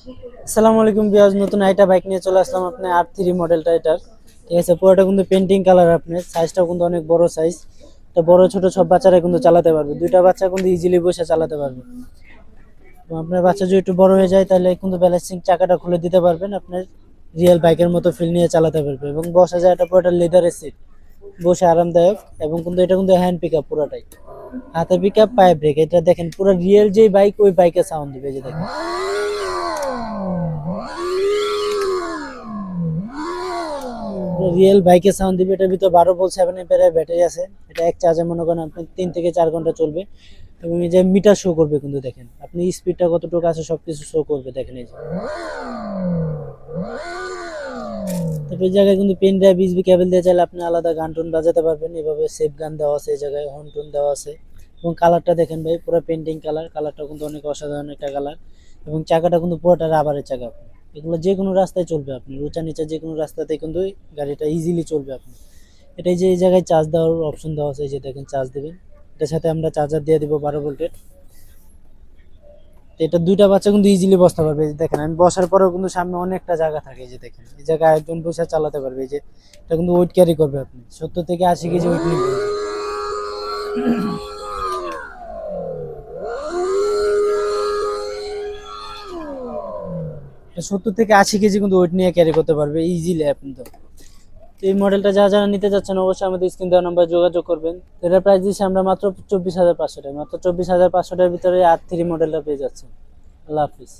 আসসালামু আলাইকুম ভিউয়ার্স, নতুন আইটা বাইক নিয়ে চলে আসলাম আপনি R3 মডেলটা এটার। ঠিক আছে, পুরোটা কিন্তু পেন্টিং কালার, আপনার সাইজটাও কিন্তু অনেক বড় সাইজ। এটা বড় ছোট সব বাচ্চারা কিন্তু চালাতে পারবে, দুইটা বাচ্চা কিন্তু ইজিলি বসে চালাতে পারবে। তো আপনার বাচ্চা যদি একটু বড় হয়ে যায় তাহলে কিন্তু ব্যালেন্সিং চাকাটা খুলে দিতে পারবেন, আপনার রিয়েল বাইকের মতো ফিল নিয়ে চালাতে পারবে। এবং বসা যায়, এটা পুরোটা লেদারের সিট, বসে আরামদায়ক। এবং কিন্তু এটা কিন্তু হ্যান্ড পিক আপ পুরোটাই, হাতে পিক আপ পায়ে ব্রেক। এটা দেখেন পুরো রিয়েল যেই বাইক ওই বাইকে সাউন্ড দিবে, যে দেখেন রিয়েল বাইকে সাউন্ড দিবে। এটার ভিতর 12 ভোল্ট 7 অ্যাম্পিয়ারের ব্যাটারি আছে। এটা এক চার্জে মনে করেন আপনি 3 থেকে 4 ঘন্টা চলবে। এবং এই যে মিটার শো করবে, কিন্তু দেখেন আপনি স্পিডটা কতটুকু আছে সবকিছু শো করবে, দেখেন এই যে। তারপর এই জায়গায় কিন্তু পেন ড্রাইভ ইউএসবি কেবল দিয়ে চাইলে আপনি আলাদা গান টুন বাজাতে পারবেন। এভাবে সেফ গান দেওয়া আছে, এই জায়গায় হর্ন টুন দেওয়া আছে। এবং কালারটা দেখেন ভাই, পুরো পেন্টিং কালার, কালারটা কিন্তু অনেক অসাধারণ একটা কালার। এবং চাকাটা কিন্তু পুরোটা রাবারের চাকা। এগুলো যে কোনো রাস্তায় চলবে, আপনি উঁচা নিচা যে কোনো রাস্তাতে কিন্তু গাড়িটা ইজিলি চলবে আপনি। এটাই যে এই জায়গায় চার্জ দেওয়ার অপশন দেওয়া আছে, এই যে দেখেন চার্জ দেবেন। এটার সাথে আমরা চার্জার দিয়ে দিব 12 ভোল্টের। এটা দুইটা বাচ্চা কিন্তু ইজিলি বসতে পারবে। এই যে দেখেন, আমি বসার পরেও কিন্তু সামনে অনেকটা জায়গা থাকে। এই যে দেখেন, এই জায়গায় একজন বসে চালাতে পারবে। এই যে এটা কিন্তু ওয়েট ক্যারি করবে, আপনি 70 থেকে 80 কেজি ওয়েট নিবে। 70 থেকে 80 কেজি কিন্তু ওয়েট নিয়ে ক্যারি করতে পারবে ইজিলি আপনি। তো এই মডেলটা যারা যারা নিতে যাচ্ছেন অবশ্যই আমাদের স্ক্রিন দেওয়া নাম্বার যোগাযোগ করবেন। এটার প্রাইস দিচ্ছি আমরা মাত্র 24,500 টাকা, মাত্র 24,500 টাকার ভিতরে R3 মডেলটা পেয়ে যাচ্ছেন। আল্লাহ হাফিজ।